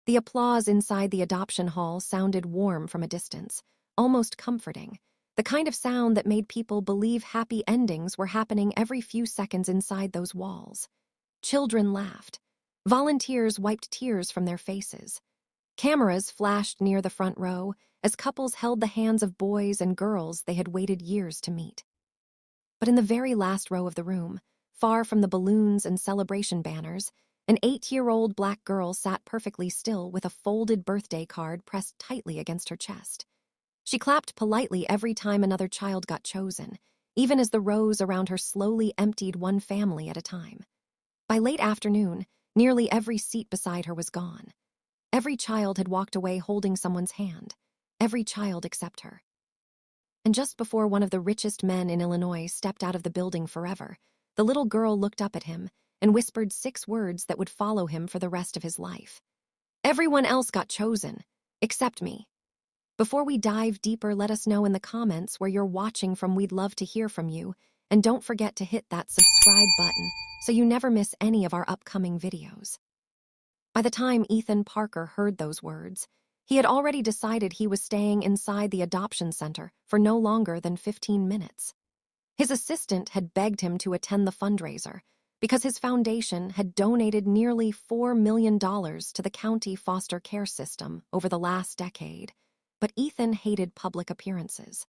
The applause inside the adoption hall sounded warm from a distance, almost comforting, the kind of sound that made people believe happy endings were happening every few seconds inside those walls. Children laughed. Volunteers wiped tears from their faces. Cameras flashed near the front row as couples held the hands of boys and girls they had waited years to meet. But in the very last row of the room, far from the balloons and celebration banners, an 8-year-old black girl sat perfectly still with a folded birthday card pressed tightly against her chest. She clapped politely every time another child got chosen, even as the rows around her slowly emptied one family at a time. By late afternoon, nearly every seat beside her was gone. Every child had walked away holding someone's hand. Every child except her. And just before one of the richest men in Illinois stepped out of the building forever, the little girl looked up at him and whispered 6 words that would follow him for the rest of his life. "Everyone else got chosen, except me." Before we dive deeper, let us know in the comments where you're watching from. We'd love to hear from you. And don't forget to hit that subscribe button so you never miss any of our upcoming videos. By the time Ethan Parker heard those words, he had already decided he was staying inside the adoption center for no longer than 15 minutes. His assistant had begged him to attend the fundraiser because his foundation had donated nearly $4 million to the county foster care system over the last decade. But Ethan hated public appearances.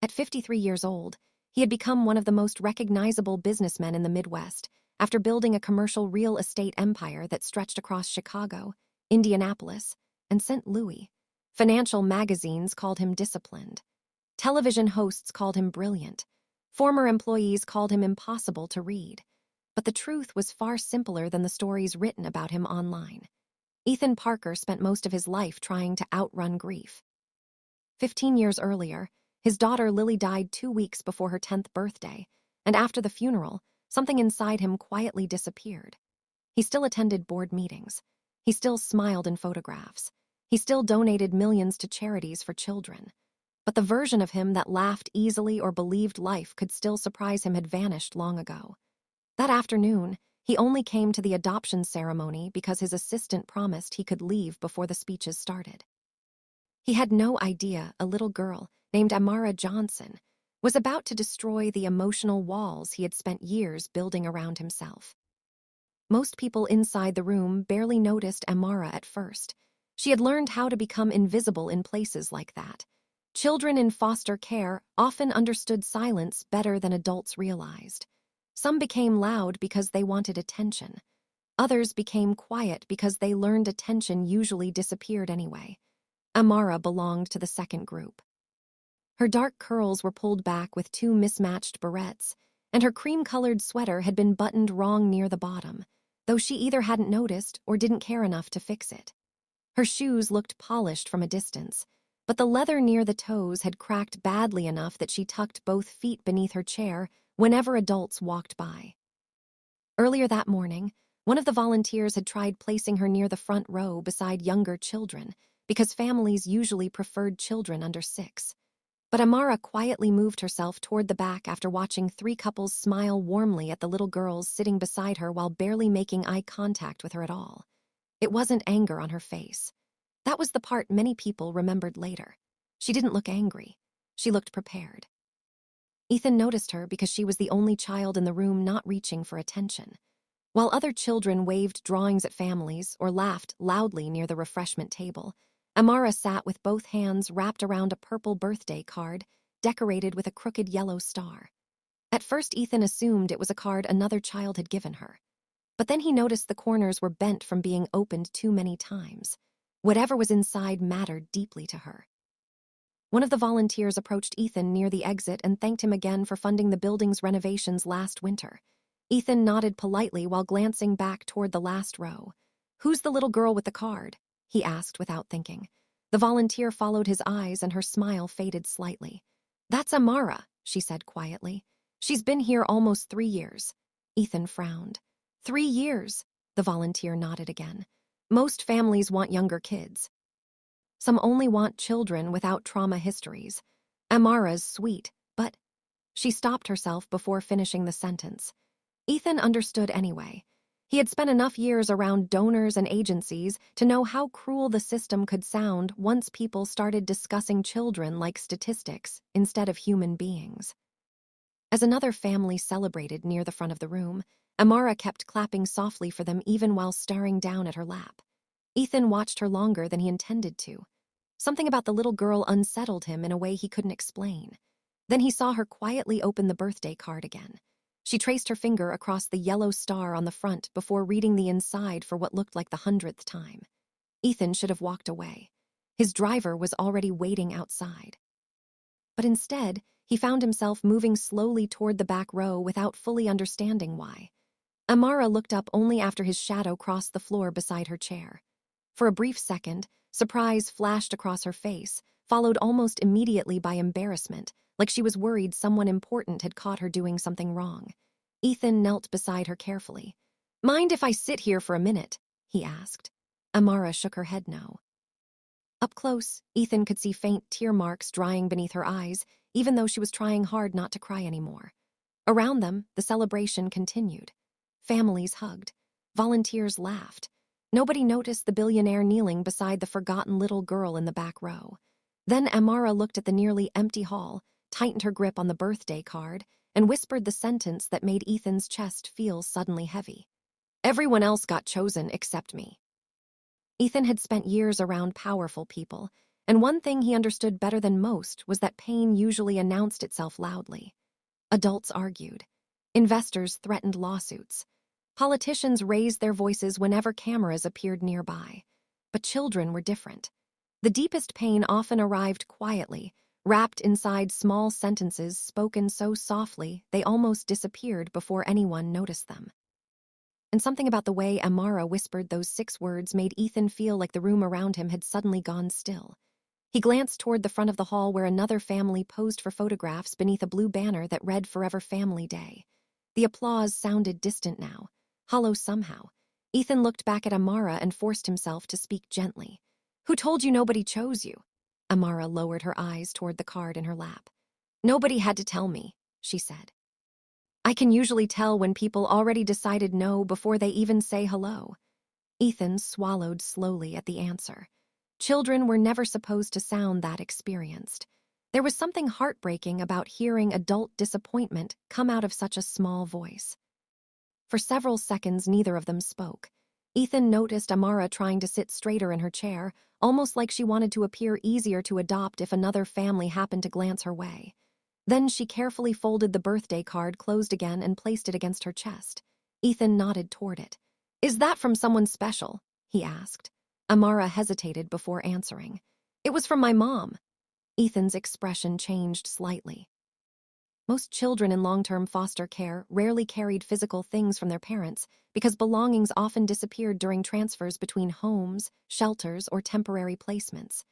At 53 years old, he had become one of the most recognizable businessmen in the Midwest after building a commercial real estate empire that stretched across Chicago, Indianapolis, and St. Louis. Financial magazines called him disciplined. Television hosts called him brilliant. Former employees called him impossible to read. But the truth was far simpler than the stories written about him online. Ethan Parker spent most of his life trying to outrun grief. 15 years earlier, his daughter Lily died 2 weeks before her 10th birthday, and after the funeral, something inside him quietly disappeared. He still attended board meetings. He still smiled in photographs. He still donated millions to charities for children. But the version of him that laughed easily or believed life could still surprise him had vanished long ago. That afternoon, he only came to the adoption ceremony because his assistant promised he could leave before the speeches started. He had no idea a little girl named Amara Johnson was about to destroy the emotional walls he had spent years building around himself. Most people inside the room barely noticed Amara at first. She had learned how to become invisible in places like that. Children in foster care often understood silence better than adults realized. Some became loud because they wanted attention. Others became quiet because they learned attention usually disappeared anyway. Amara belonged to the second group. Her dark curls were pulled back with 2 mismatched barrettes, and her cream-colored sweater had been buttoned wrong near the bottom, though she either hadn't noticed or didn't care enough to fix it. Her shoes looked polished from a distance, but the leather near the toes had cracked badly enough that she tucked both feet beneath her chair whenever adults walked by. Earlier that morning, one of the volunteers had tried placing her near the front row beside younger children because families usually preferred children under 6. But Amara quietly moved herself toward the back after watching 3 couples smile warmly at the little girls sitting beside her while barely making eye contact with her at all. It wasn't anger on her face. That was the part many people remembered later. She didn't look angry. She looked prepared. Ethan noticed her because she was the only child in the room not reaching for attention. While other children waved drawings at families or laughed loudly near the refreshment table, Amara sat with both hands wrapped around a purple birthday card decorated with a crooked yellow star. At first, Ethan assumed it was a card another child had given her. But then he noticed the corners were bent from being opened too many times. Whatever was inside mattered deeply to her. One of the volunteers approached Ethan near the exit and thanked him again for funding the building's renovations last winter. Ethan nodded politely while glancing back toward the last row. "Who's the little girl with the card?" he asked without thinking. The volunteer followed his eyes and her smile faded slightly. "That's Amara," she said quietly. "She's been here almost 3 years." Ethan frowned. 3 years, the volunteer nodded again. "Most families want younger kids. Some only want children without trauma histories. Amara's sweet, but..." She stopped herself before finishing the sentence. Ethan understood anyway. He had spent enough years around donors and agencies to know how cruel the system could sound once people started discussing children like statistics instead of human beings. As another family celebrated near the front of the room, Amara kept clapping softly for them even while staring down at her lap. Ethan watched her longer than he intended to. Something about the little girl unsettled him in a way he couldn't explain. Then he saw her quietly open the birthday card again. She traced her finger across the yellow star on the front before reading the inside for what looked like the 100th time. Ethan should have walked away. His driver was already waiting outside. But instead, he found himself moving slowly toward the back row without fully understanding why. Amara looked up only after his shadow crossed the floor beside her chair. For a brief second, surprise flashed across her face, followed almost immediately by embarrassment, like she was worried someone important had caught her doing something wrong. Ethan knelt beside her carefully. "Mind if I sit here for a minute?" he asked. Amara shook her head no. Up close, Ethan could see faint tear marks drying beneath her eyes, even though she was trying hard not to cry anymore. Around them, the celebration continued. Families hugged. Volunteers laughed. Nobody noticed the billionaire kneeling beside the forgotten little girl in the back row. Then Amara looked at the nearly empty hall, tightened her grip on the birthday card, and whispered the sentence that made Ethan's chest feel suddenly heavy. "Everyone else got chosen except me." Ethan had spent years around powerful people, and one thing he understood better than most was that pain usually announced itself loudly. Adults argued. Investors threatened lawsuits. Politicians raised their voices whenever cameras appeared nearby. But children were different. The deepest pain often arrived quietly, wrapped inside small sentences spoken so softly they almost disappeared before anyone noticed them. And something about the way Amara whispered those 6 words made Ethan feel like the room around him had suddenly gone still. He glanced toward the front of the hall where another family posed for photographs beneath a blue banner that read Forever Family Day. The applause sounded distant now, hollow somehow. Ethan looked back at Amara and forced himself to speak gently. "Who told you nobody chose you?" Amara lowered her eyes toward the card in her lap. "Nobody had to tell me," she said. "I can usually tell when people already decided no before they even say hello." Ethan swallowed slowly at the answer. Children were never supposed to sound that experienced. There was something heartbreaking about hearing adult disappointment come out of such a small voice. For several seconds, neither of them spoke. Ethan noticed Amara trying to sit straighter in her chair, almost like she wanted to appear easier to adopt if another family happened to glance her way. Then she carefully folded the birthday card closed again and placed it against her chest. Ethan nodded toward it. "Is that from someone special?" he asked. Amara hesitated before answering. "It was from my mom." Ethan's expression changed slightly. Most children in long-term foster care rarely carried physical things from their parents because belongings often disappeared during transfers between homes, shelters, or temporary placements.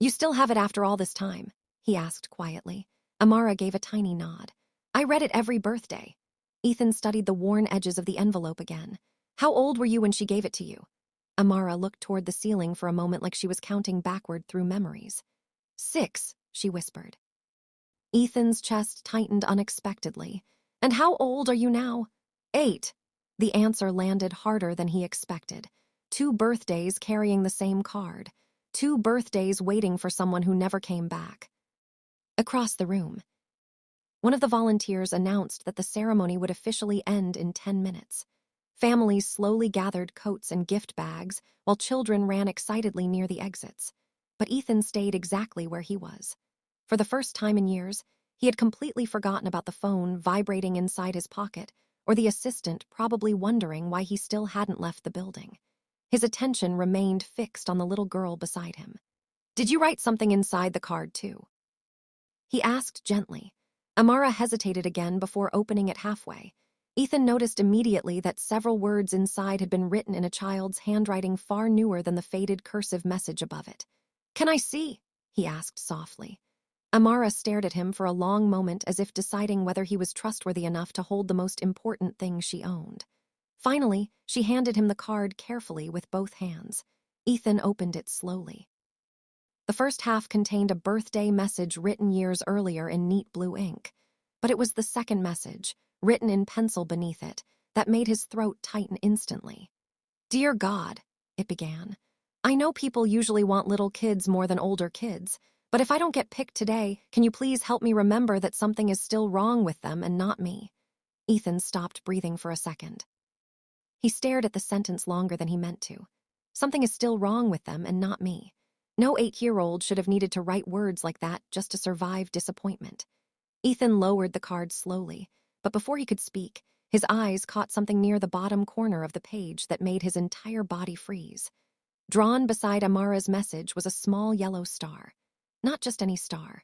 "You still have it after all this time?" he asked quietly. Amara gave a tiny nod. "I read it every birthday." Ethan studied the worn edges of the envelope again. "How old were you when she gave it to you?" Amara looked toward the ceiling for a moment like she was counting backward through memories. 6, she whispered. Ethan's chest tightened unexpectedly. "And how old are you now?" 8. The answer landed harder than he expected. 2 birthdays carrying the same card. 2 birthdays waiting for someone who never came back. Across the room, one of the volunteers announced that the ceremony would officially end in 10 minutes. Families slowly gathered coats and gift bags, while children ran excitedly near the exits. But Ethan stayed exactly where he was. For the first time in years, he had completely forgotten about the phone vibrating inside his pocket, or the assistant probably wondering why he still hadn't left the building. His attention remained fixed on the little girl beside him. "Did you write something inside the card, too?" he asked gently. Amara hesitated again before opening it halfway. Ethan noticed immediately that several words inside had been written in a child's handwriting far newer than the faded cursive message above it. "Can I see?" he asked softly. Amara stared at him for a long moment as if deciding whether he was trustworthy enough to hold the most important thing she owned. Finally, she handed him the card carefully with both hands. Ethan opened it slowly. The first half contained a birthday message written years earlier in neat blue ink. But it was the second message, written in pencil beneath it, that made his throat tighten instantly. "Dear God," it began. "I know people usually want little kids more than older kids, but if I don't get picked today, can you please help me remember that something is still wrong with them and not me?" Ethan stopped breathing for a second. He stared at the sentence longer than he meant to. Something is still wrong with them and not me. No 8-year-old should have needed to write words like that just to survive disappointment. Ethan lowered the card slowly, but before he could speak, his eyes caught something near the bottom corner of the page that made his entire body freeze. Drawn beside Amara's message was a small yellow star. Not just any star.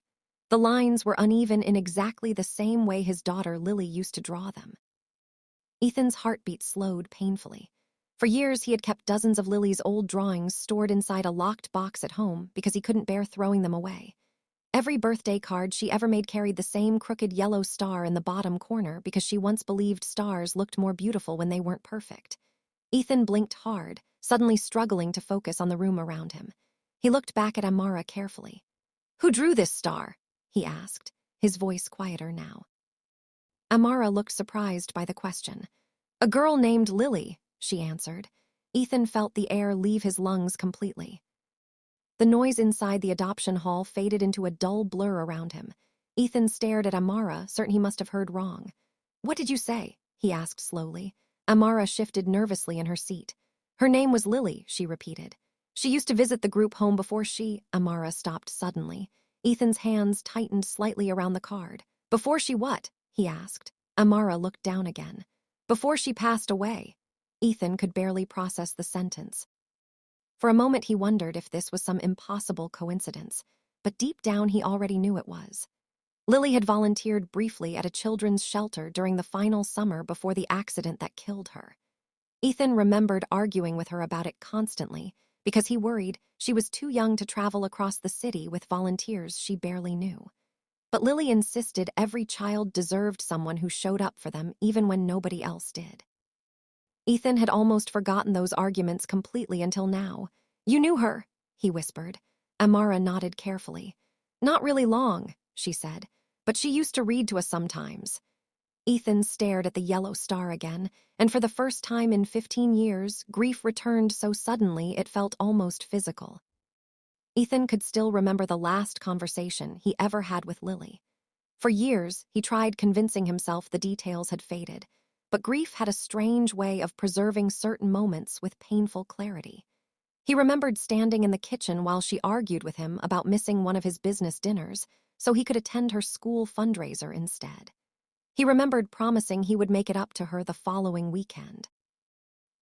The lines were uneven in exactly the same way his daughter Lily used to draw them. Ethan's heartbeat slowed painfully. For years, he had kept dozens of Lily's old drawings stored inside a locked box at home because he couldn't bear throwing them away. Every birthday card she ever made carried the same crooked yellow star in the bottom corner because she once believed stars looked more beautiful when they weren't perfect. Ethan blinked hard, suddenly struggling to focus on the room around him. He looked back at Amara carefully. "Who drew this star?" he asked, his voice quieter now. Amara looked surprised by the question. "A girl named Lily," she answered. Ethan felt the air leave his lungs completely. The noise inside the adoption hall faded into a dull blur around him. Ethan stared at Amara, certain he must have heard wrong. "What did you say?" he asked slowly. Amara shifted nervously in her seat. "Her name was Lily," she repeated. "She used to visit the group home before she—" Amara stopped suddenly. Ethan's hands tightened slightly around the card. "Before she what?" he asked. Amara looked down again. "Before she passed away." Ethan could barely process the sentence. For a moment he wondered if this was some impossible coincidence, but deep down he already knew it was. Lily had volunteered briefly at a children's shelter during the final summer before the accident that killed her. Ethan remembered arguing with her about it constantly because he worried she was too young to travel across the city with volunteers she barely knew. But Lily insisted every child deserved someone who showed up for them even when nobody else did. Ethan had almost forgotten those arguments completely until now. "You knew her," he whispered. Amara nodded carefully. "Not really long," she said, "but she used to read to us sometimes." Ethan stared at the yellow star again, and for the first time in 15 years, grief returned so suddenly it felt almost physical. Ethan could still remember the last conversation he ever had with Lily. For years, he tried convincing himself the details had faded, but grief had a strange way of preserving certain moments with painful clarity. He remembered standing in the kitchen while she argued with him about missing one of his business dinners so he could attend her school fundraiser instead. He remembered promising he would make it up to her the following weekend.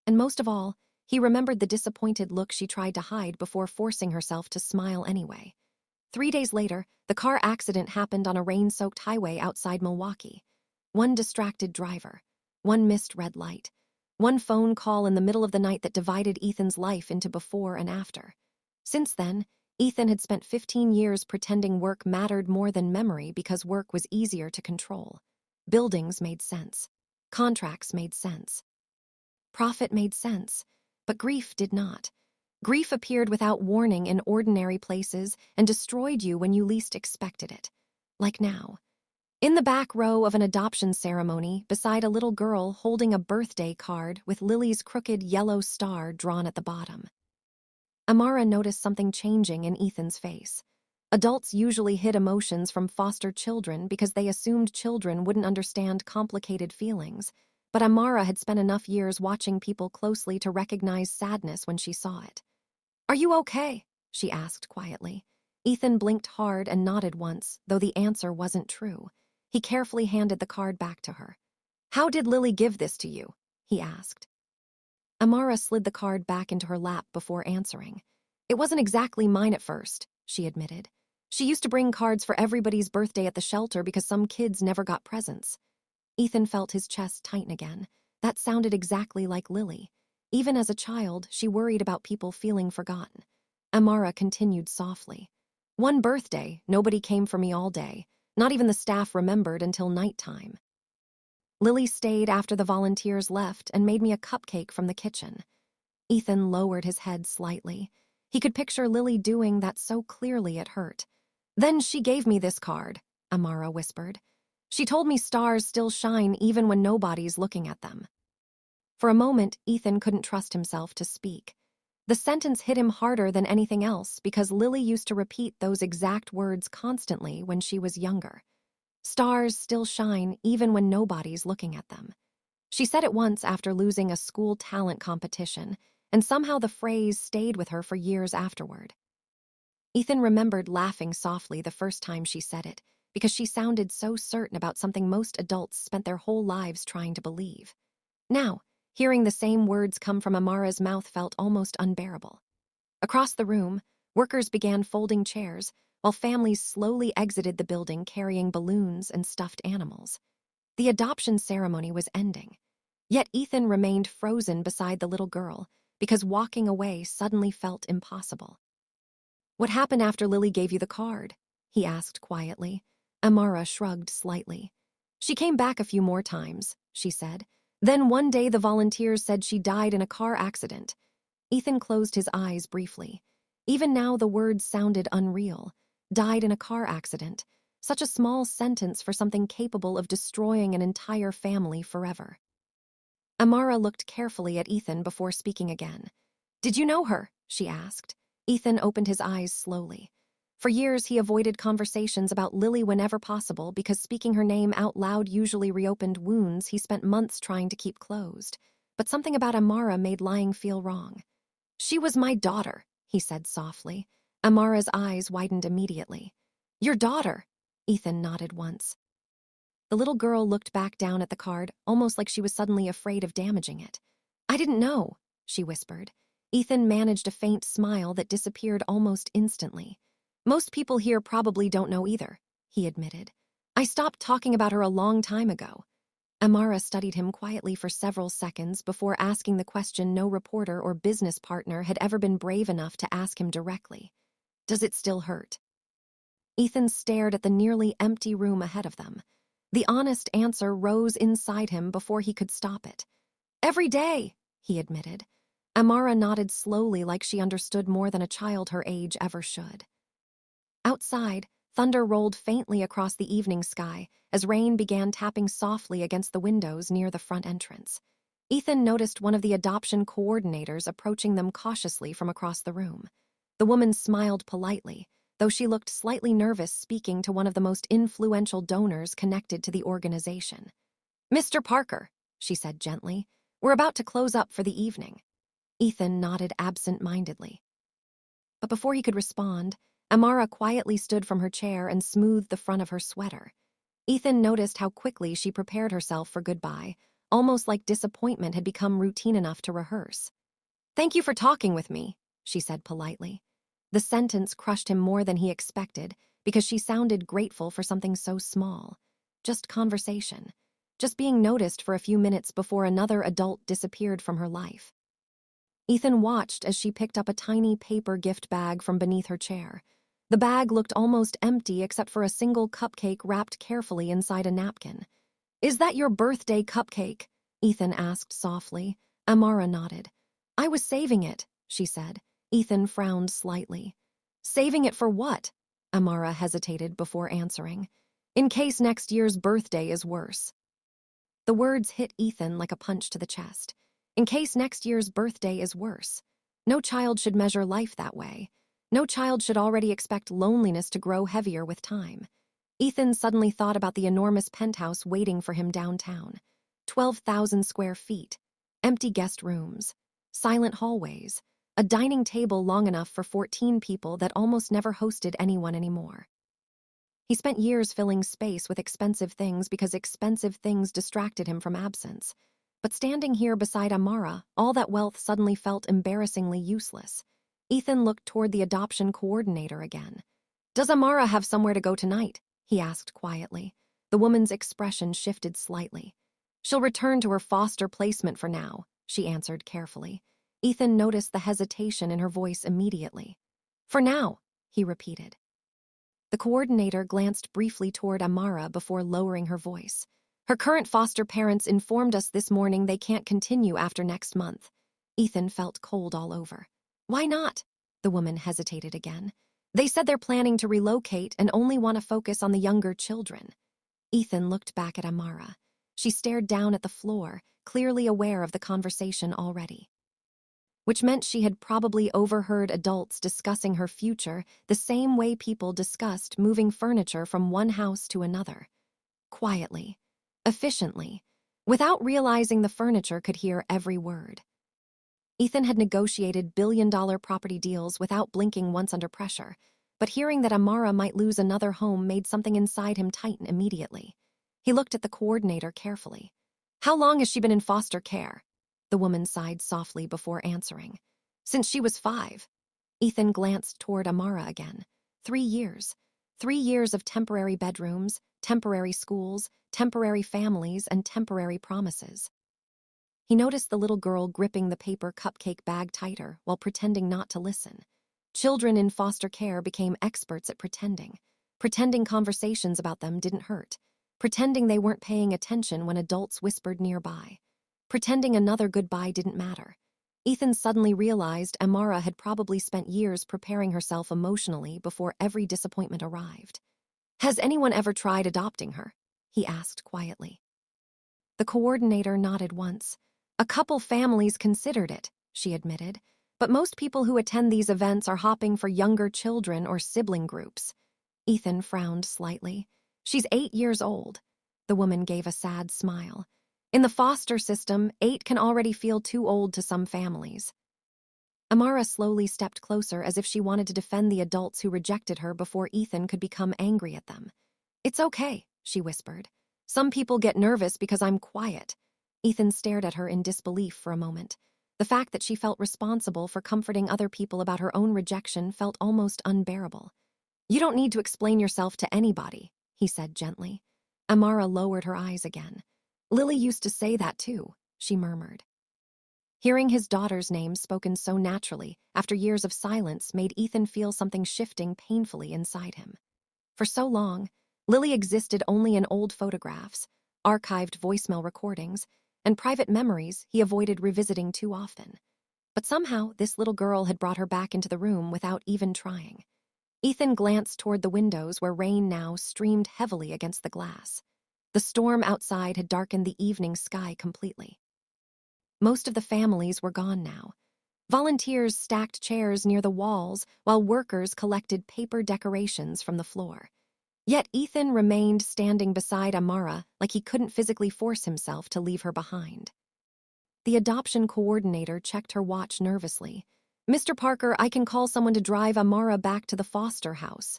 And most of all, he remembered the disappointed look she tried to hide before forcing herself to smile anyway. 3 days later, the car accident happened on a rain-soaked highway outside Milwaukee. One distracted driver, one missed red light, one phone call in the middle of the night that divided Ethan's life into before and after. Since then, Ethan had spent 15 years pretending work mattered more than memory because work was easier to control. Buildings made sense. Contracts made sense. Profit made sense, but grief did not. Grief appeared without warning in ordinary places and destroyed you when you least expected it. Like now. In the back row of an adoption ceremony, beside a little girl holding a birthday card with Lily's crooked yellow star drawn at the bottom. Amara noticed something changing in Ethan's face. Adults usually hid emotions from foster children because they assumed children wouldn't understand complicated feelings, but Amara had spent enough years watching people closely to recognize sadness when she saw it. "Are you okay?" she asked quietly. Ethan blinked hard and nodded once, though the answer wasn't true. He carefully handed the card back to her. "How did Lily give this to you?" he asked. Amara slid the card back into her lap before answering. "It wasn't exactly mine at first," she admitted. "She used to bring cards for everybody's birthday at the shelter because some kids never got presents." Ethan felt his chest tighten again. That sounded exactly like Lily. Even as a child, she worried about people feeling forgotten. Amara continued softly. "One birthday, nobody came for me all day. Not even the staff remembered until nighttime. Lily stayed after the volunteers left and made me a cupcake from the kitchen." Ethan lowered his head slightly. He could picture Lily doing that so clearly it hurt. "Then she gave me this card," Amara whispered. "She told me stars still shine even when nobody's looking at them." For a moment, Ethan couldn't trust himself to speak. The sentence hit him harder than anything else because Lily used to repeat those exact words constantly when she was younger. Stars still shine even when nobody's looking at them. She said it once after losing a school talent competition, and somehow the phrase stayed with her for years afterward. Ethan remembered laughing softly the first time she said it, because she sounded so certain about something most adults spent their whole lives trying to believe. Now, hearing the same words come from Amara's mouth felt almost unbearable. Across the room, workers began folding chairs, while families slowly exited the building carrying balloons and stuffed animals. The adoption ceremony was ending. Yet Ethan remained frozen beside the little girl, because walking away suddenly felt impossible. "What happened after Lily gave you the card?" he asked quietly. Amara shrugged slightly. "She came back a few more times," she said. "Then one day the volunteers said she died in a car accident." Ethan closed his eyes briefly. Even now the words sounded unreal. Died in a car accident. Such a small sentence for something capable of destroying an entire family forever. Amara looked carefully at Ethan before speaking again. "Did you know her?" she asked. Ethan opened his eyes slowly. For years he avoided conversations about Lily whenever possible because speaking her name out loud usually reopened wounds he spent months trying to keep closed. But something about Amara made lying feel wrong. "She was my daughter," he said softly. Amara's eyes widened immediately. "Your daughter?" Ethan nodded once. The little girl looked back down at the card, almost like she was suddenly afraid of damaging it. "I didn't know," she whispered. Ethan managed a faint smile that disappeared almost instantly. "Most people here probably don't know either," he admitted. "I stopped talking about her a long time ago." Amara studied him quietly for several seconds before asking the question no reporter or business partner had ever been brave enough to ask him directly. "Does it still hurt?" Ethan stared at the nearly empty room ahead of them. The honest answer rose inside him before he could stop it. "Every day," he admitted. Amara nodded slowly like she understood more than a child her age ever should. Outside, thunder rolled faintly across the evening sky as rain began tapping softly against the windows near the front entrance. Ethan noticed one of the adoption coordinators approaching them cautiously from across the room. The woman smiled politely, though she looked slightly nervous speaking to one of the most influential donors connected to the organization. "Mr. Parker," she said gently, "we're about to close up for the evening." Ethan nodded absent-mindedly. But before he could respond, Amara quietly stood from her chair and smoothed the front of her sweater. Ethan noticed how quickly she prepared herself for goodbye, almost like disappointment had become routine enough to rehearse. "Thank you for talking with me," she said politely. The sentence crushed him more than he expected because she sounded grateful for something so small. Just conversation. Just being noticed for a few minutes before another adult disappeared from her life. Ethan watched as she picked up a tiny paper gift bag from beneath her chair. The bag looked almost empty except for a single cupcake wrapped carefully inside a napkin. "Is that your birthday cupcake?" Ethan asked softly. Amara nodded. "I was saving it," she said. Ethan frowned slightly. "Saving it for what?" Amara hesitated before answering. "In case next year's birthday is worse." The words hit Ethan like a punch to the chest. In case next year's birthday is worse. No child should measure life that way. No child should already expect loneliness to grow heavier with time. Ethan suddenly thought about the enormous penthouse waiting for him downtown. 12,000 square feet. Empty guest rooms. Silent hallways. A dining table long enough for 14 people that almost never hosted anyone anymore. He spent years filling space with expensive things because expensive things distracted him from absence. But standing here beside Amara, all that wealth suddenly felt embarrassingly useless. Ethan looked toward the adoption coordinator again. "Does Amara have somewhere to go tonight?" he asked quietly. The woman's expression shifted slightly. "She'll return to her foster placement for now," she answered carefully. Ethan noticed the hesitation in her voice immediately. "For now," he repeated. The coordinator glanced briefly toward Amara before lowering her voice. "Her current foster parents informed us this morning they can't continue after next month." Ethan felt cold all over. "Why not?" The woman hesitated again. "They said they're planning to relocate and only want to focus on the younger children." Ethan looked back at Amara. She stared down at the floor, clearly aware of the conversation already. Which meant she had probably overheard adults discussing her future the same way people discussed moving furniture from one house to another. Quietly, efficiently, without realizing the furniture could hear every word. Ethan had negotiated billion-dollar property deals without blinking once under pressure, but hearing that Amara might lose another home made something inside him tighten immediately. He looked at the coordinator carefully. "How long has she been in foster care?" The woman sighed softly before answering. "Since she was 5. Ethan glanced toward Amara again. 3 years. 3 years of temporary bedrooms, temporary schools, temporary families, and temporary promises. He noticed the little girl gripping the paper cupcake bag tighter while pretending not to listen. Children in foster care became experts at pretending. Pretending conversations about them didn't hurt. Pretending they weren't paying attention when adults whispered nearby. Pretending another goodbye didn't matter. Ethan suddenly realized Amara had probably spent years preparing herself emotionally before every disappointment arrived. "Has anyone ever tried adopting her?" he asked quietly. The coordinator nodded once. "A couple families considered it," she admitted, "but most people who attend these events are hopping for younger children or sibling groups." Ethan frowned slightly. "She's 8 years old." The woman gave a sad smile. "In the foster system, 8 can already feel too old to some families." Amara slowly stepped closer as if she wanted to defend the adults who rejected her before Ethan could become angry at them. "It's okay," she whispered. "Some people get nervous because I'm quiet." Ethan stared at her in disbelief for a moment. The fact that she felt responsible for comforting other people about her own rejection felt almost unbearable. "You don't need to explain yourself to anybody," he said gently. Amara lowered her eyes again. "Lily used to say that too," she murmured. Hearing his daughter's name spoken so naturally after years of silence made Ethan feel something shifting painfully inside him. For so long, Lily existed only in old photographs, archived voicemail recordings, and private memories he avoided revisiting too often. But somehow, this little girl had brought her back into the room without even trying. Ethan glanced toward the windows where rain now streamed heavily against the glass. The storm outside had darkened the evening sky completely. Most of the families were gone now. Volunteers stacked chairs near the walls while workers collected paper decorations from the floor. Yet Ethan remained standing beside Amara like he couldn't physically force himself to leave her behind. The adoption coordinator checked her watch nervously. "Mr. Parker, I can call someone to drive Amara back to the foster house."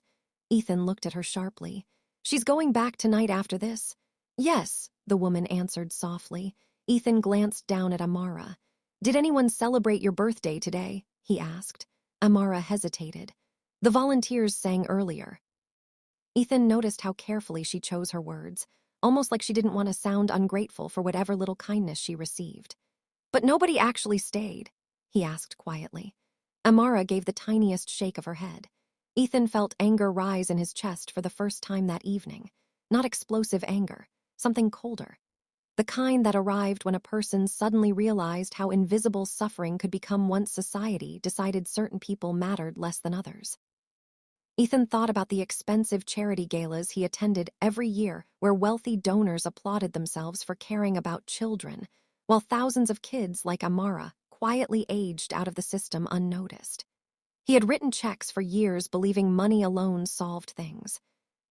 Ethan looked at her sharply. "She's going back tonight after this." "Yes," the woman answered softly. Ethan glanced down at Amara. "Did anyone celebrate your birthday today?" he asked. Amara hesitated. "The volunteers sang earlier." Ethan noticed how carefully she chose her words, almost like she didn't want to sound ungrateful for whatever little kindness she received. "But nobody actually stayed?" he asked quietly. Amara gave the tiniest shake of her head. Ethan felt anger rise in his chest for the first time that evening. Not explosive anger, something colder. The kind that arrived when a person suddenly realized how invisible suffering could become once society decided certain people mattered less than others. Ethan thought about the expensive charity galas he attended every year where wealthy donors applauded themselves for caring about children, while thousands of kids like Amara quietly aged out of the system unnoticed. He had written checks for years believing money alone solved things.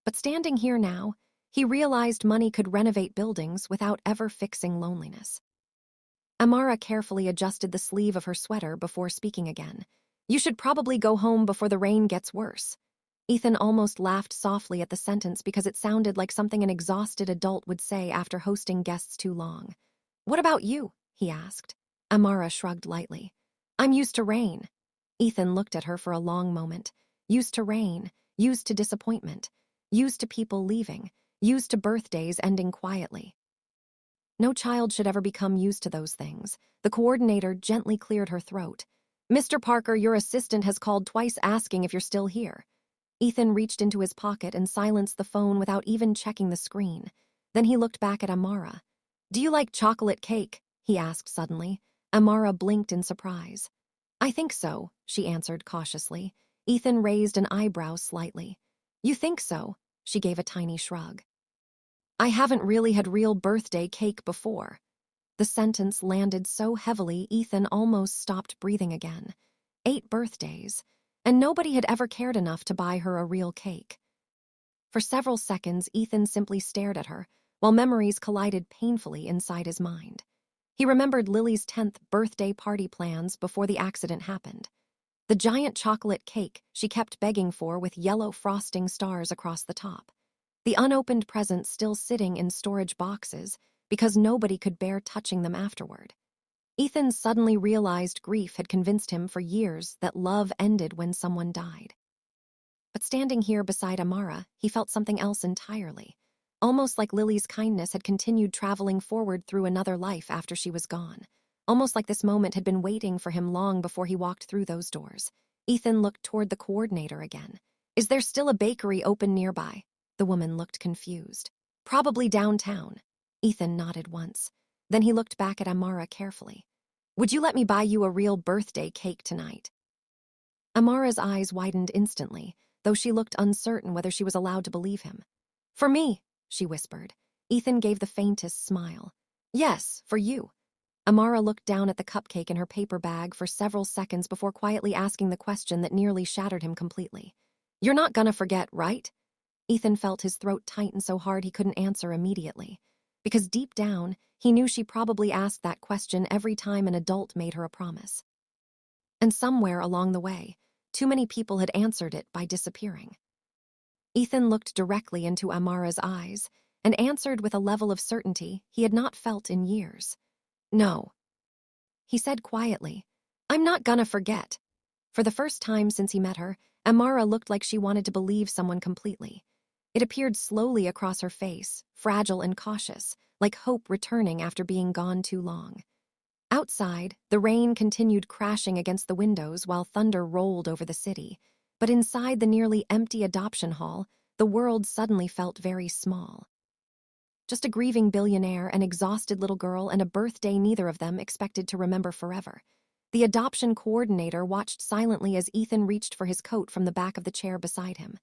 But standing here now, he realized money could renovate buildings without ever fixing loneliness. Amara carefully adjusted the sleeve of her sweater before speaking again. "You should probably go home before the rain gets worse." Ethan almost laughed softly at the sentence because it sounded like something an exhausted adult would say after hosting guests too long. "What about you?" he asked. Amara shrugged lightly. "I'm used to rain." Ethan looked at her for a long moment. Used to rain, used to disappointment, used to people leaving, used to birthdays ending quietly. No child should ever become used to those things. The coordinator gently cleared her throat. "Mr. Parker, your assistant has called twice asking if you're still here." Ethan reached into his pocket and silenced the phone without even checking the screen. Then he looked back at Amara. "Do you like chocolate cake?" he asked suddenly. Amara blinked in surprise. "I think so," she answered cautiously. Ethan raised an eyebrow slightly. "You think so?" She gave a tiny shrug. I haven't really had real birthday cake before. The sentence landed so heavily Ethan almost stopped breathing again. 8 birthdays, and nobody had ever cared enough to buy her a real cake. For several seconds, Ethan simply stared at her, while memories collided painfully inside his mind. He remembered Lily's 10th birthday party plans before the accident happened. The giant chocolate cake she kept begging for with yellow frosting stars across the top. The unopened presents still sitting in storage boxes because nobody could bear touching them afterward. Ethan suddenly realized grief had convinced him for years that love ended when someone died. But standing here beside Amara, he felt something else entirely. Almost like Lily's kindness had continued traveling forward through another life after she was gone. Almost like this moment had been waiting for him long before he walked through those doors. Ethan looked toward the coordinator again. Is there still a bakery open nearby? The woman looked confused. Probably downtown. Ethan nodded once. Then he looked back at Amara carefully. Would you let me buy you a real birthday cake tonight? Amara's eyes widened instantly, though she looked uncertain whether she was allowed to believe him. For me, she whispered. Ethan gave the faintest smile. Yes, for you. Amara looked down at the cupcake in her paper bag for several seconds before quietly asking the question that nearly shattered him completely. You're not gonna forget, right? Ethan felt his throat tighten so hard he couldn't answer immediately. Because deep down, he knew she probably asked that question every time an adult made her a promise. And somewhere along the way, too many people had answered it by disappearing. Ethan looked directly into Amara's eyes and answered with a level of certainty he had not felt in years. No. He said quietly, I'm not gonna forget. For the first time since he met her, Amara looked like she wanted to believe someone completely. It appeared slowly across her face, fragile and cautious, like hope returning after being gone too long. Outside, the rain continued crashing against the windows while thunder rolled over the city. But inside the nearly empty adoption hall, the world suddenly felt very small. Just a grieving billionaire, an exhausted little girl, and a birthday neither of them expected to remember forever. The adoption coordinator watched silently as Ethan reached for his coat from the back of the chair beside him.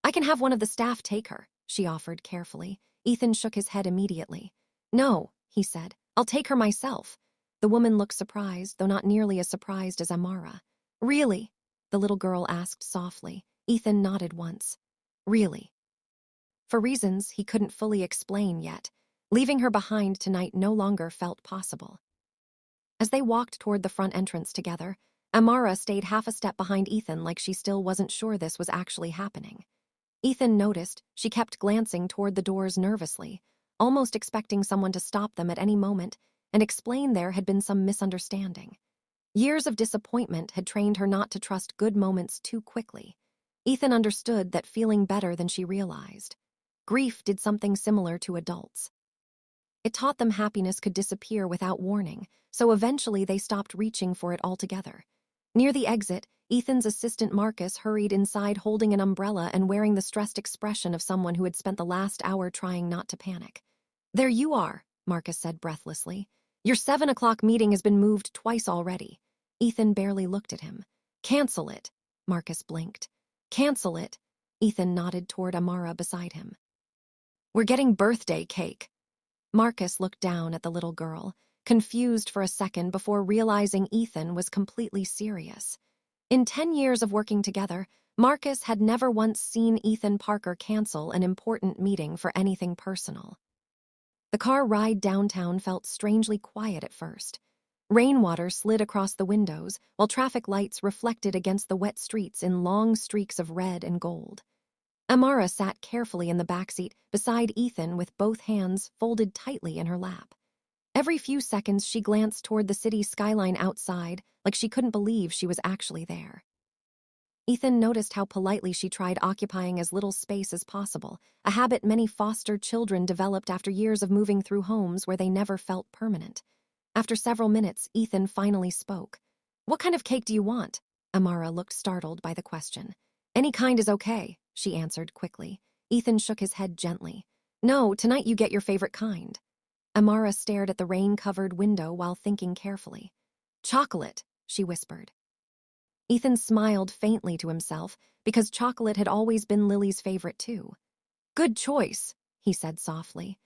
I can have one of the staff take her, she offered carefully. Ethan shook his head immediately. No, he said, I'll take her myself. The woman looked surprised, though not nearly as surprised as Amara. Really? The little girl asked softly. Ethan nodded once. Really? For reasons he couldn't fully explain yet, leaving her behind tonight no longer felt possible. As they walked toward the front entrance together, Amara stayed half a step behind Ethan like she still wasn't sure this was actually happening. Ethan noticed she kept glancing toward the doors nervously, almost expecting someone to stop them at any moment and explain there had been some misunderstanding. Years of disappointment had trained her not to trust good moments too quickly. Ethan understood that feeling better than she realized. Grief did something similar to adults. It taught them happiness could disappear without warning, so eventually they stopped reaching for it altogether. Near the exit, Ethan's assistant Marcus hurried inside holding an umbrella and wearing the stressed expression of someone who had spent the last hour trying not to panic. There you are, Marcus said breathlessly. Your 7 o'clock meeting has been moved twice already. Ethan barely looked at him. Cancel it, Marcus blinked. Cancel it, Ethan nodded toward Amara beside him. We're getting birthday cake. Marcus looked down at the little girl, confused for a second before realizing Ethan was completely serious. In 10 years of working together, Marcus had never once seen Ethan Parker cancel an important meeting for anything personal. The car ride downtown felt strangely quiet at first. Rainwater slid across the windows, while traffic lights reflected against the wet streets in long streaks of red and gold. Amara sat carefully in the backseat beside Ethan with both hands folded tightly in her lap. Every few seconds she glanced toward the city skyline outside, like she couldn't believe she was actually there. Ethan noticed how politely she tried occupying as little space as possible, a habit many foster children developed after years of moving through homes where they never felt permanent. After several minutes, Ethan finally spoke. What kind of cake do you want? Amara looked startled by the question. Any kind is okay, she answered quickly. Ethan shook his head gently. No, tonight you get your favorite kind. Amara stared at the rain-covered window while thinking carefully. Chocolate, she whispered. Ethan smiled faintly to himself because chocolate had always been Lily's favorite too. Good choice, he said softly.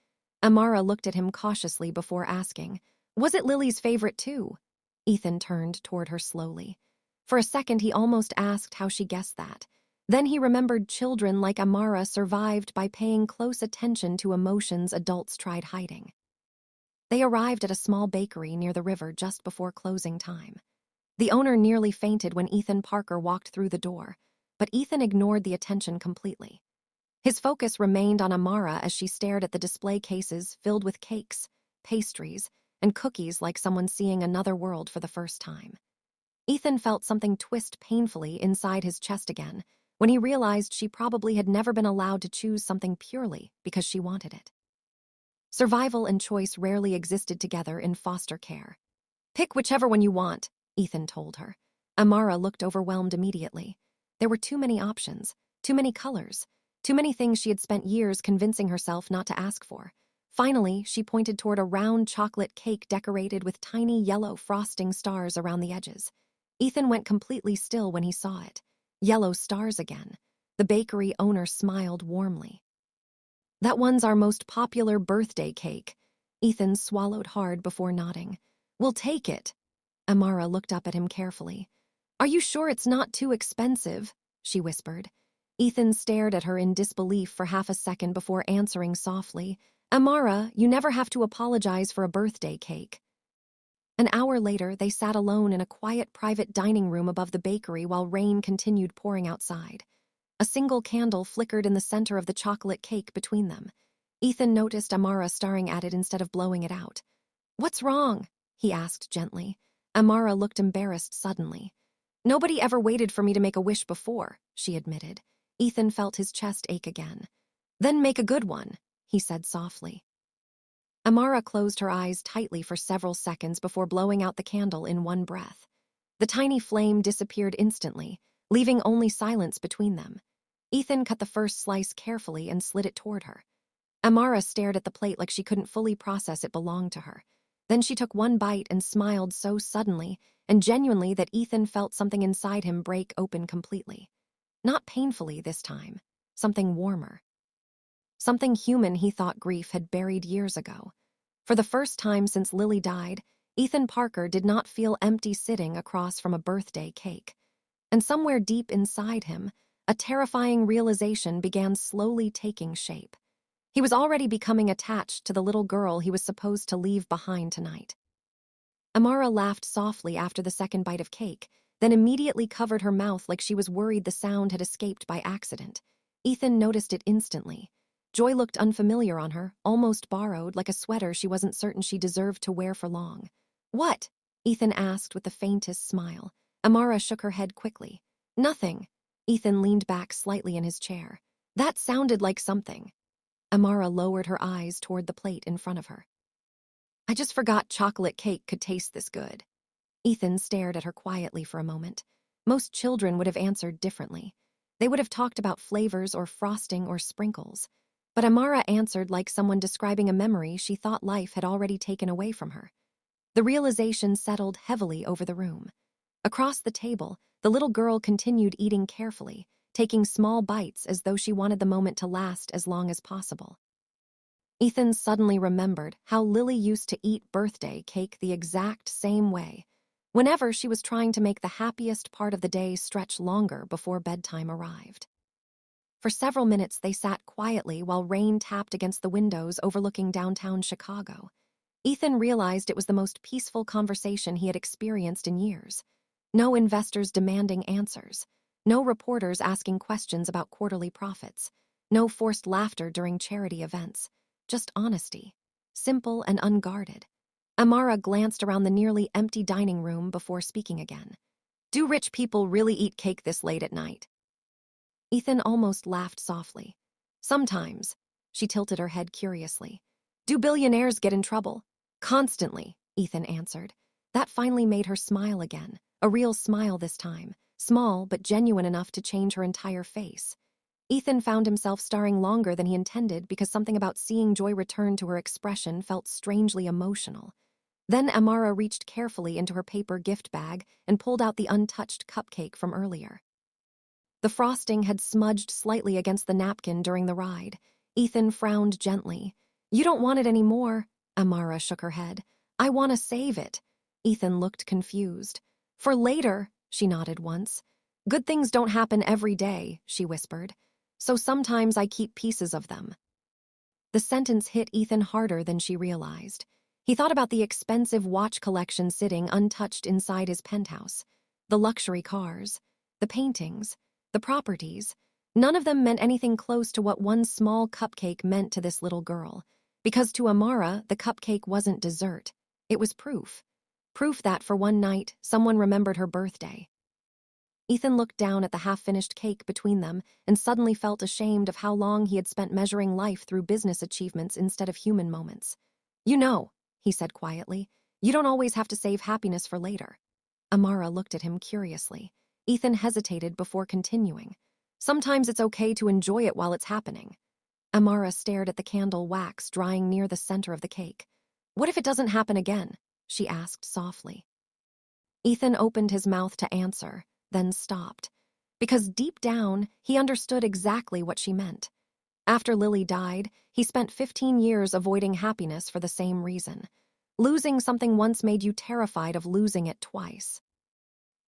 Amara looked at him cautiously before asking, "Was it Lily's favorite too?" Ethan turned toward her slowly. For a second, he almost asked how she guessed that. Then he remembered children like Amara survived by paying close attention to emotions adults tried hiding. They arrived at a small bakery near the river just before closing time. The owner nearly fainted when Ethan Parker walked through the door, but Ethan ignored the attention completely. His focus remained on Amara as she stared at the display cases filled with cakes, pastries, and cookies like someone seeing another world for the first time. Ethan felt something twist painfully inside his chest again when he realized she probably had never been allowed to choose something purely because she wanted it. Survival and choice rarely existed together in foster care. "Pick whichever one you want," Ethan told her. Amara looked overwhelmed immediately. There were too many options, too many colors, too many things she had spent years convincing herself not to ask for. Finally, she pointed toward a round chocolate cake decorated with tiny yellow frosting stars around the edges. Ethan went completely still when he saw it. Yellow stars again. The bakery owner smiled warmly. "That one's our most popular birthday cake." Ethan swallowed hard before nodding. "We'll take it." Amara looked up at him carefully. "Are you sure it's not too expensive?" she whispered. Ethan stared at her in disbelief for half a second before answering softly, "Amara, you never have to apologize for a birthday cake." An hour later, they sat alone in a quiet private dining room above the bakery while rain continued pouring outside. A single candle flickered in the center of the chocolate cake between them. Ethan noticed Amara staring at it instead of blowing it out. "What's wrong?" he asked gently. Amara looked embarrassed suddenly. "Nobody ever waited for me to make a wish before," she admitted. Ethan felt his chest ache again. "Then make a good one," he said softly. Amara closed her eyes tightly for several seconds before blowing out the candle in one breath. The tiny flame disappeared instantly, leaving only silence between them. Ethan cut the first slice carefully and slid it toward her. Amara stared at the plate like she couldn't fully process it belonged to her. Then she took one bite and smiled so suddenly and genuinely that Ethan felt something inside him break open completely. Not painfully this time, something warmer. Something human he thought grief had buried years ago. For the first time since Lily died, Ethan Parker did not feel empty sitting across from a birthday cake. And somewhere deep inside him, a terrifying realization began slowly taking shape. He was already becoming attached to the little girl he was supposed to leave behind tonight. Amara laughed softly after the second bite of cake, then immediately covered her mouth like she was worried the sound had escaped by accident. Ethan noticed it instantly. Joy looked unfamiliar on her, almost borrowed, like a sweater she wasn't certain she deserved to wear for long. "What?" Ethan asked with the faintest smile. Amara shook her head quickly. "Nothing." Ethan leaned back slightly in his chair. "That sounded like something." Amara lowered her eyes toward the plate in front of her. "I just forgot chocolate cake could taste this good." Ethan stared at her quietly for a moment. Most children would have answered differently. They would have talked about flavors or frosting or sprinkles. But Amara answered like someone describing a memory she thought life had already taken away from her. The realization settled heavily over the room. Across the table, the little girl continued eating carefully, taking small bites as though she wanted the moment to last as long as possible. Ethan suddenly remembered how Lily used to eat birthday cake the exact same way, whenever she was trying to make the happiest part of the day stretch longer before bedtime arrived. For several minutes they sat quietly while rain tapped against the windows overlooking downtown Chicago. Ethan realized it was the most peaceful conversation he had experienced in years. No investors demanding answers. No reporters asking questions about quarterly profits. No forced laughter during charity events. Just honesty. Simple and unguarded. Amara glanced around the nearly empty dining room before speaking again. "Do rich people really eat cake this late at night?" Ethan almost laughed softly. "Sometimes." She tilted her head curiously. "Do billionaires get in trouble?" "Constantly," Ethan answered. That finally made her smile again, a real smile this time, small but genuine enough to change her entire face. Ethan found himself staring longer than he intended because something about seeing joy return to her expression felt strangely emotional. Then Amara reached carefully into her paper gift bag and pulled out the untouched cupcake from earlier. The frosting had smudged slightly against the napkin during the ride. Ethan frowned gently. You don't want it anymore. Amara shook her head. I want to save it. Ethan looked confused. For later, she nodded once. Good things don't happen every day, she whispered. So sometimes I keep pieces of them. The sentence hit Ethan harder than she realized. He thought about the expensive watch collection sitting untouched inside his penthouse. The luxury cars, the paintings, the properties. None of them meant anything close to what one small cupcake meant to this little girl. Because to Amara, the cupcake wasn't dessert. It was proof. Proof that, for one night, someone remembered her birthday. Ethan looked down at the half-finished cake between them and suddenly felt ashamed of how long he had spent measuring life through business achievements instead of human moments. You know, he said quietly, you don't always have to save happiness for later. Amara looked at him curiously. Ethan hesitated before continuing. Sometimes it's okay to enjoy it while it's happening. Amara stared at the candle wax drying near the center of the cake. What if it doesn't happen again? She asked softly. Ethan opened his mouth to answer, then stopped. Because deep down, he understood exactly what she meant. After Lily died, he spent 15 years avoiding happiness for the same reason. Losing something once made you terrified of losing it twice.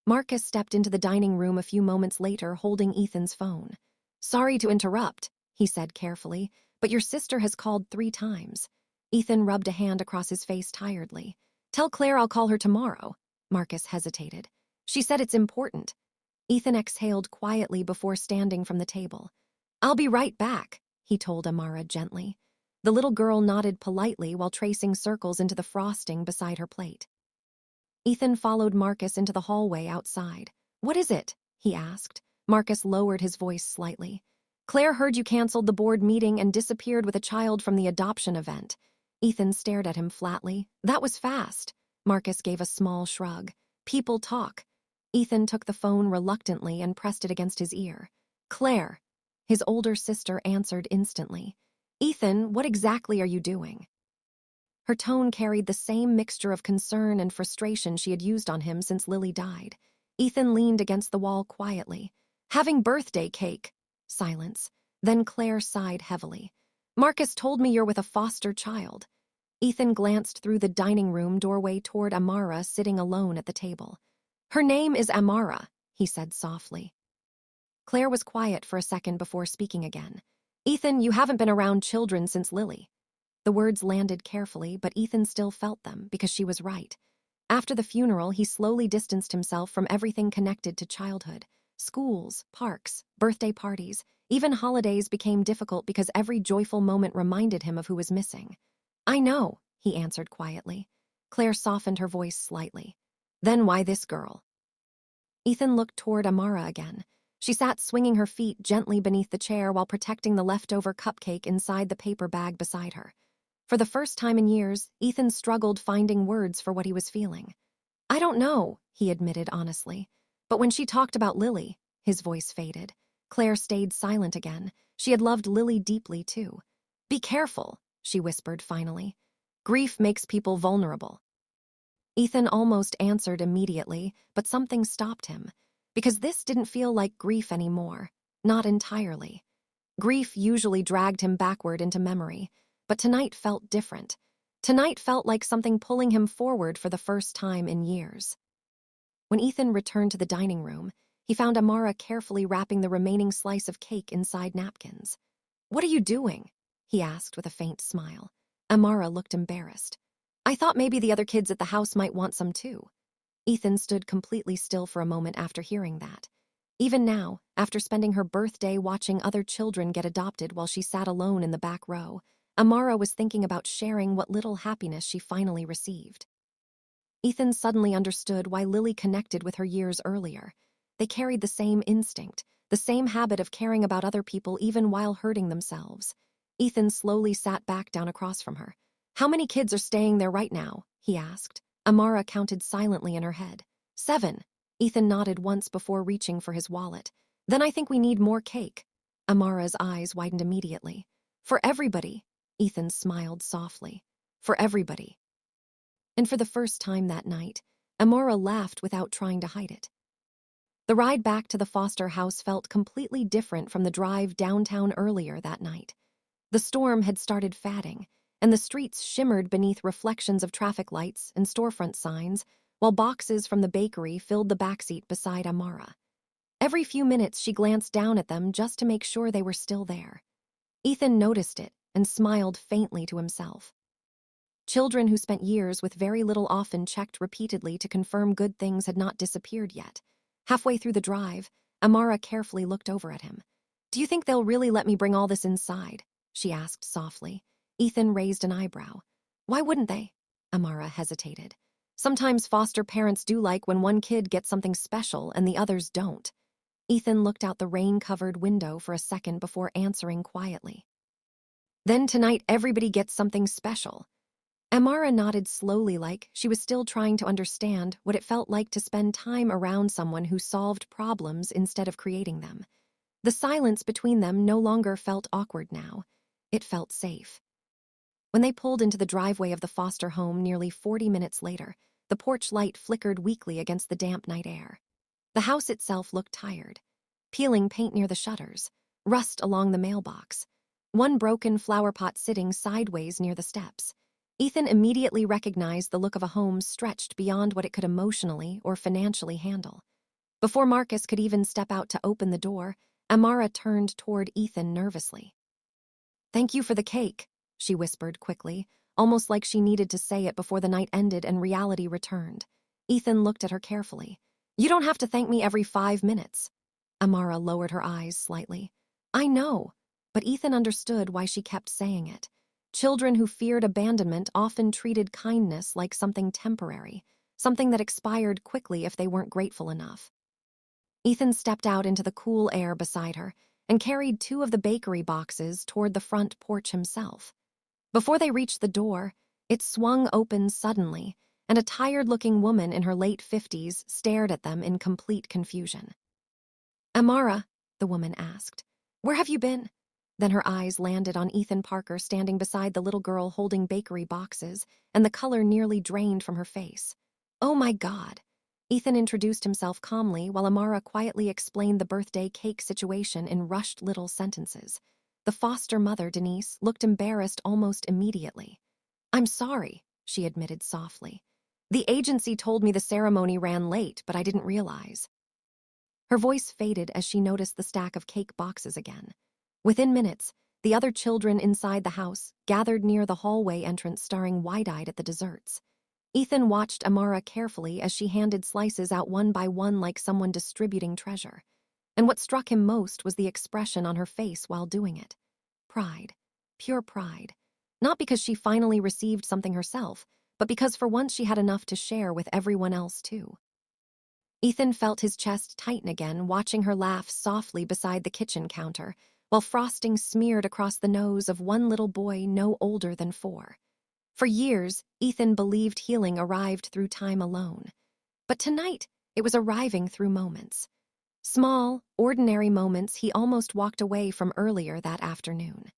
Marcus stepped into the dining room a few moments later holding Ethan's phone. Sorry to interrupt, he said carefully, but your sister has called 3 times. Ethan rubbed a hand across his face tiredly. Tell Claire I'll call her tomorrow. Marcus hesitated. She said it's important. Ethan exhaled quietly before standing from the table. I'll be right back, he told Amara gently. The little girl nodded politely while tracing circles into the frosting beside her plate. Ethan followed Marcus into the hallway outside. What is it? He asked. Marcus lowered his voice slightly. Claire heard you canceled the board meeting and disappeared with a child from the adoption event. Ethan stared at him flatly. That was fast. Marcus gave a small shrug. People talk. Ethan took the phone reluctantly and pressed it against his ear. Claire. His older sister answered instantly. Ethan, what exactly are you doing? Her tone carried the same mixture of concern and frustration she had used on him since Lily died. Ethan leaned against the wall quietly. Having birthday cake. Silence. Then Claire sighed heavily. Marcus told me you're with a foster child. Ethan glanced through the dining room doorway toward Amara sitting alone at the table. Her name is Amara, he said softly. Claire was quiet for a second before speaking again. Ethan, you haven't been around children since Lily. The words landed carefully, but Ethan still felt them because she was right. After the funeral, he slowly distanced himself from everything connected to childhood. Schools, parks, birthday parties, even holidays became difficult because every joyful moment reminded him of who was missing. I know, he answered quietly. Claire softened her voice slightly. Then why this girl? Ethan looked toward Amara again. She sat swinging her feet gently beneath the chair while protecting the leftover cupcake inside the paper bag beside her. For the first time in years, Ethan struggled finding words for what he was feeling. I don't know, he admitted honestly. But when she talked about Lily, his voice faded. Claire stayed silent again. She had loved Lily deeply, too. Be careful, she whispered finally. Grief makes people vulnerable. Ethan almost answered immediately, but something stopped him. Because this didn't feel like grief anymore. Not entirely. Grief usually dragged him backward into memory, but tonight felt different. Tonight felt like something pulling him forward for the first time in years. When Ethan returned to the dining room, he found Amara carefully wrapping the remaining slice of cake inside napkins. What are you doing? He asked with a faint smile. Amara looked embarrassed. I thought maybe the other kids at the house might want some too. Ethan stood completely still for a moment after hearing that. Even now, after spending her birthday watching other children get adopted while she sat alone in the back row, Amara was thinking about sharing what little happiness she finally received. Ethan suddenly understood why Lily connected with her years earlier. They carried the same instinct, the same habit of caring about other people even while hurting themselves. Ethan slowly sat back down across from her. How many kids are staying there right now? He asked. Amara counted silently in her head. 7. Ethan nodded once before reaching for his wallet. Then I think we need more cake. Amara's eyes widened immediately. For everybody. Ethan smiled softly. For everybody. And for the first time that night, Amara laughed without trying to hide it. The ride back to the Foster house felt completely different from the drive downtown earlier that night. The storm had started fading, and the streets shimmered beneath reflections of traffic lights and storefront signs, while boxes from the bakery filled the backseat beside Amara. Every few minutes she glanced down at them just to make sure they were still there. Ethan noticed it and smiled faintly to himself. Children who spent years with very little often checked repeatedly to confirm good things had not disappeared yet. Halfway through the drive, Amara carefully looked over at him. "Do you think they'll really let me bring all this inside?" she asked softly. Ethan raised an eyebrow. "Why wouldn't they?" Amara hesitated. "Sometimes foster parents do like when one kid gets something special and the others don't." Ethan looked out the rain-covered window for a second before answering quietly. "Then tonight everybody gets something special." Amara nodded slowly, like she was still trying to understand what it felt like to spend time around someone who solved problems instead of creating them. The silence between them no longer felt awkward now. It felt safe. When they pulled into the driveway of the foster home nearly 40 minutes later, the porch light flickered weakly against the damp night air. The house itself looked tired. Peeling paint near the shutters, rust along the mailbox, one broken flower pot sitting sideways near the steps. Ethan immediately recognized the look of a home stretched beyond what it could emotionally or financially handle. Before Marcus could even step out to open the door, Amara turned toward Ethan nervously. "Thank you for the cake," she whispered quickly, almost like she needed to say it before the night ended and reality returned. Ethan looked at her carefully. "You don't have to thank me every 5 minutes." Amara lowered her eyes slightly. "I know," but Ethan understood why she kept saying it. Children who feared abandonment often treated kindness like something temporary, something that expired quickly if they weren't grateful enough. Ethan stepped out into the cool air beside her and carried 2 of the bakery boxes toward the front porch himself. Before they reached the door, it swung open suddenly, and a tired-looking woman in her late 50s stared at them in complete confusion. "Amara," the woman asked, "where have you been?" Then her eyes landed on Ethan Parker standing beside the little girl holding bakery boxes, and the color nearly drained from her face. "Oh my God." Ethan introduced himself calmly while Amara quietly explained the birthday cake situation in rushed little sentences. The foster mother, Denise, looked embarrassed almost immediately. "I'm sorry," she admitted softly. "The agency told me the ceremony ran late, but I didn't realize." Her voice faded as she noticed the stack of cake boxes again. Within minutes, the other children inside the house gathered near the hallway entrance staring wide-eyed at the desserts. Ethan watched Amara carefully as she handed slices out one by one like someone distributing treasure. And what struck him most was the expression on her face while doing it. Pride. Pure pride. Not because she finally received something herself, but because for once she had enough to share with everyone else too. Ethan felt his chest tighten again, watching her laugh softly beside the kitchen counter, while frosting smeared across the nose of one little boy no older than 4. For years, Ethan believed healing arrived through time alone. But tonight, it was arriving through moments. Small, ordinary moments he almost walked away from earlier that afternoon.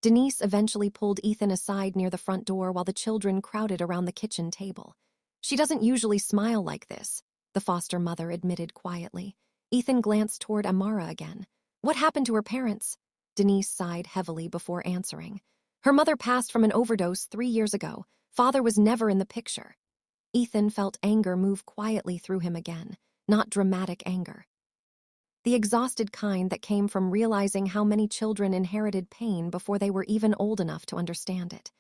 Denise eventually pulled Ethan aside near the front door while the children crowded around the kitchen table. "She doesn't usually smile like this," the foster mother admitted quietly. Ethan glanced toward Amara again. "What happened to her parents?" Denise sighed heavily before answering. "Her mother passed from an overdose 3 years ago. Father was never in the picture." Ethan felt anger move quietly through him again, not dramatic anger. The exhausted kind that came from realizing how many children inherited pain before they were even old enough to understand it.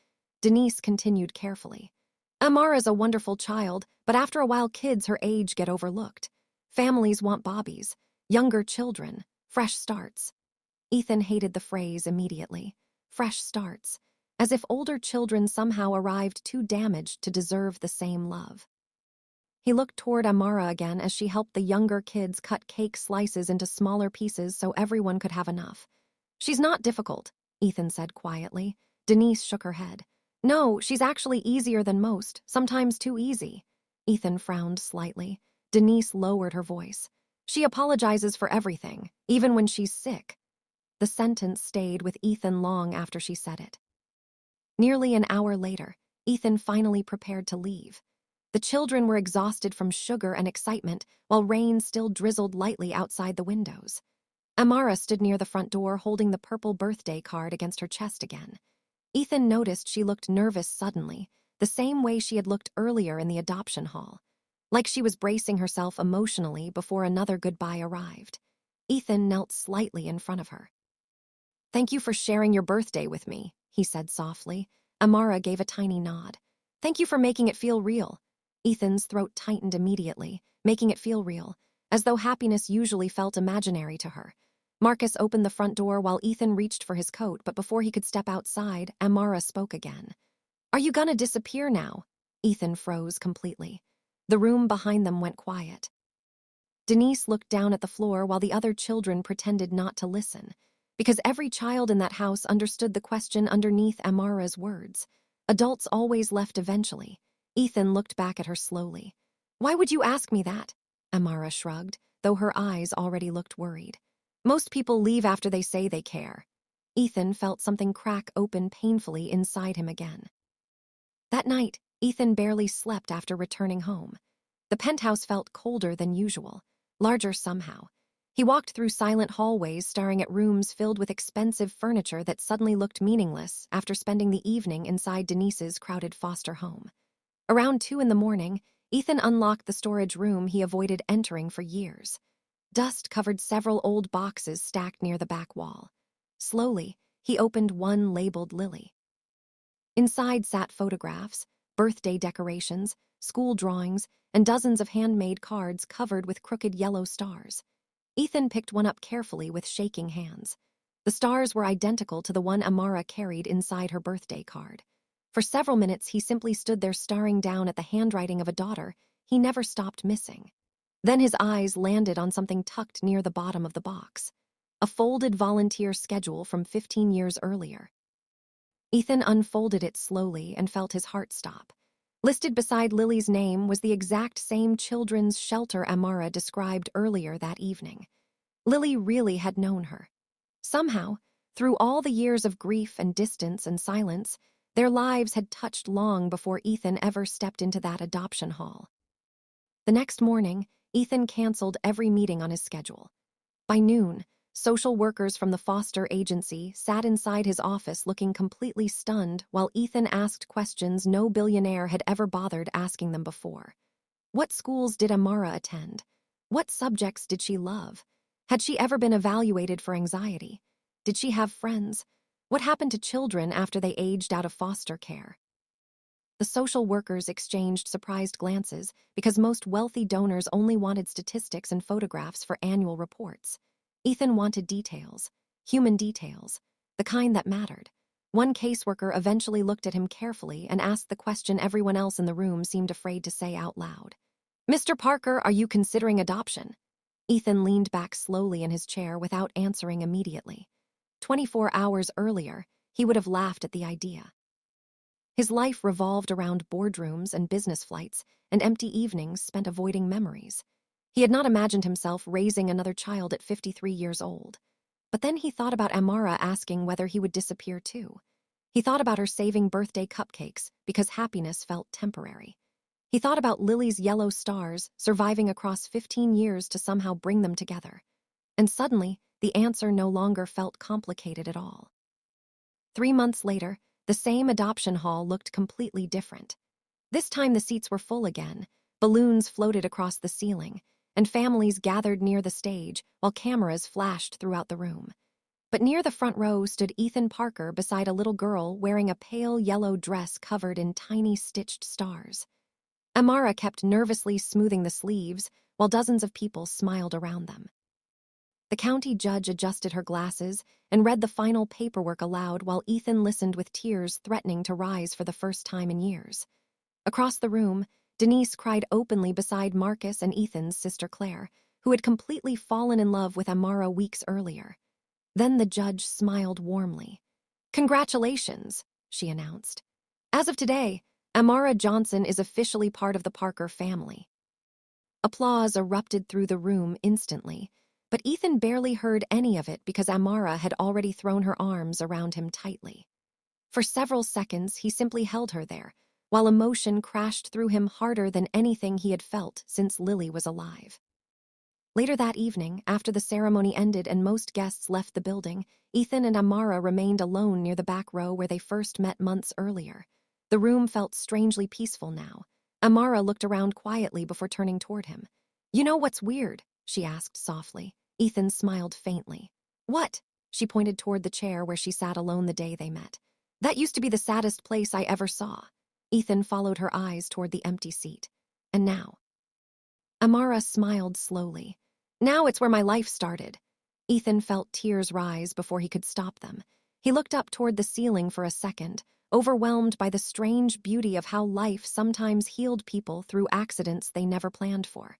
Denise continued carefully. "Amara's a wonderful child, but after a while kids her age get overlooked. Families want bobbies, younger children, fresh starts." Ethan hated the phrase immediately. Fresh starts. As if older children somehow arrived too damaged to deserve the same love. He looked toward Amara again as she helped the younger kids cut cake slices into smaller pieces so everyone could have enough. "She's not difficult," Ethan said quietly. Denise shook her head. "No, she's actually easier than most, sometimes too easy." Ethan frowned slightly. Denise lowered her voice. "She apologizes for everything, even when she's sick." The sentence stayed with Ethan long after she said it. Nearly an hour later, Ethan finally prepared to leave. The children were exhausted from sugar and excitement, while rain still drizzled lightly outside the windows. Amara stood near the front door holding the purple birthday card against her chest again. Ethan noticed she looked nervous suddenly, the same way she had looked earlier in the adoption hall, like she was bracing herself emotionally before another goodbye arrived. Ethan knelt slightly in front of her. "Thank you for sharing your birthday with me," he said softly. Amara gave a tiny nod. "Thank you for making it feel real." Ethan's throat tightened immediately, making it feel real, as though happiness usually felt imaginary to her. Marcus opened the front door while Ethan reached for his coat, but before he could step outside, Amara spoke again. "Are you gonna disappear now?" Ethan froze completely. The room behind them went quiet. Denise looked down at the floor while the other children pretended not to listen, because every child in that house understood the question underneath Amara's words. Adults always left eventually. Ethan looked back at her slowly. "Why would you ask me that?" Amara shrugged, though her eyes already looked worried. "Most people leave after they say they care." Ethan felt something crack open painfully inside him again. That night, Ethan barely slept after returning home. The penthouse felt colder than usual, larger somehow. He walked through silent hallways staring at rooms filled with expensive furniture that suddenly looked meaningless after spending the evening inside Denise's crowded foster home. Around 2 in the morning, Ethan unlocked the storage room he avoided entering for years. Dust covered several old boxes stacked near the back wall. Slowly, he opened one labeled Lily. Inside sat photographs, birthday decorations, school drawings, and dozens of handmade cards covered with crooked yellow stars. Ethan picked one up carefully with shaking hands. The stars were identical to the one Amara carried inside her birthday card. For several minutes, he simply stood there staring down at the handwriting of a daughter he never stopped missing. Then his eyes landed on something tucked near the bottom of the box. A folded volunteer schedule from 15 years earlier. Ethan unfolded it slowly and felt his heart stop. Listed beside Lily's name was the exact same children's shelter Amara described earlier that evening. Lily really had known her. Somehow, through all the years of grief and distance and silence, their lives had touched long before Ethan ever stepped into that adoption hall. The next morning, Ethan canceled every meeting on his schedule. By noon, social workers from the foster agency sat inside his office looking completely stunned while Ethan asked questions no billionaire had ever bothered asking them before. What schools did Amara attend? What subjects did she love? Had she ever been evaluated for anxiety? Did she have friends? What happened to children after they aged out of foster care? The social workers exchanged surprised glances because most wealthy donors only wanted statistics and photographs for annual reports. Ethan wanted details, human details, the kind that mattered. One caseworker eventually looked at him carefully and asked the question everyone else in the room seemed afraid to say out loud. "Mr. Parker, are you considering adoption?" Ethan leaned back slowly in his chair without answering immediately. 24 hours earlier, he would have laughed at the idea. His life revolved around boardrooms and business flights and empty evenings spent avoiding memories. He had not imagined himself raising another child at 53 years old. But then he thought about Amara asking whether he would disappear too. He thought about her saving birthday cupcakes because happiness felt temporary. He thought about Lily's yellow stars surviving across 15 years to somehow bring them together. And suddenly, the answer no longer felt complicated at all. 3 months later, the same adoption hall looked completely different. This time the seats were full again, balloons floated across the ceiling, and families gathered near the stage while cameras flashed throughout the room. But near the front row stood Ethan Parker beside a little girl wearing a pale yellow dress covered in tiny stitched stars. Amara kept nervously smoothing the sleeves while dozens of people smiled around them. The county judge adjusted her glasses and read the final paperwork aloud while Ethan listened with tears threatening to rise for the first time in years. Across the room, Denise cried openly beside Marcus and Ethan's sister Claire, who had completely fallen in love with Amara weeks earlier. Then the judge smiled warmly. "Congratulations," she announced. "As of today, Amara Johnson is officially part of the Parker family." Applause erupted through the room instantly, but Ethan barely heard any of it because Amara had already thrown her arms around him tightly. For several seconds, he simply held her there, while emotion crashed through him harder than anything he had felt since Lily was alive. Later that evening, after the ceremony ended and most guests left the building, Ethan and Amara remained alone near the back row where they first met months earlier. The room felt strangely peaceful now. Amara looked around quietly before turning toward him. "You know what's weird?" she asked softly. Ethan smiled faintly. "What?" She pointed toward the chair where she sat alone the day they met. "That used to be the saddest place I ever saw." Ethan followed her eyes toward the empty seat. "And now?" Amara smiled slowly. "Now it's where my life started." Ethan felt tears rise before he could stop them. He looked up toward the ceiling for a second, overwhelmed by the strange beauty of how life sometimes healed people through accidents they never planned for.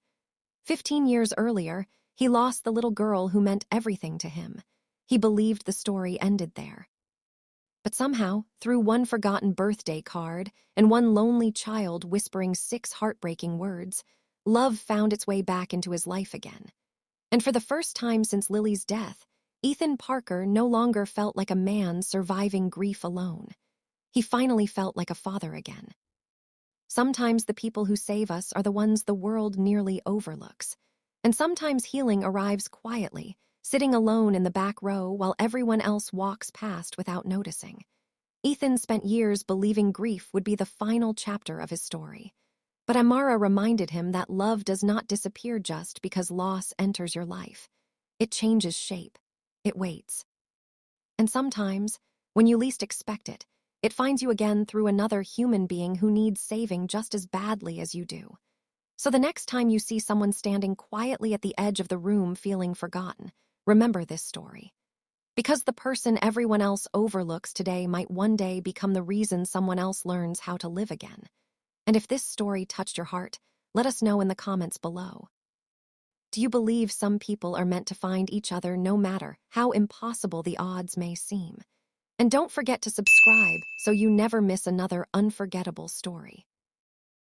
15 years earlier, he lost the little girl who meant everything to him. He believed the story ended there. But somehow, through one forgotten birthday card and one lonely child whispering 6 heartbreaking words, love found its way back into his life again. And for the first time since Lily's death, Ethan Parker no longer felt like a man surviving grief alone. He finally felt like a father again. Sometimes the people who save us are the ones the world nearly overlooks. And sometimes healing arrives quietly, sitting alone in the back row while everyone else walks past without noticing. Ethan spent years believing grief would be the final chapter of his story. But Amara reminded him that love does not disappear just because loss enters your life. It changes shape. It waits. And sometimes, when you least expect it, it finds you again through another human being who needs saving just as badly as you do. So the next time you see someone standing quietly at the edge of the room feeling forgotten, remember this story. Because the person everyone else overlooks today might one day become the reason someone else learns how to live again. And if this story touched your heart, let us know in the comments below. Do you believe some people are meant to find each other no matter how impossible the odds may seem? And don't forget to subscribe so you never miss another unforgettable story.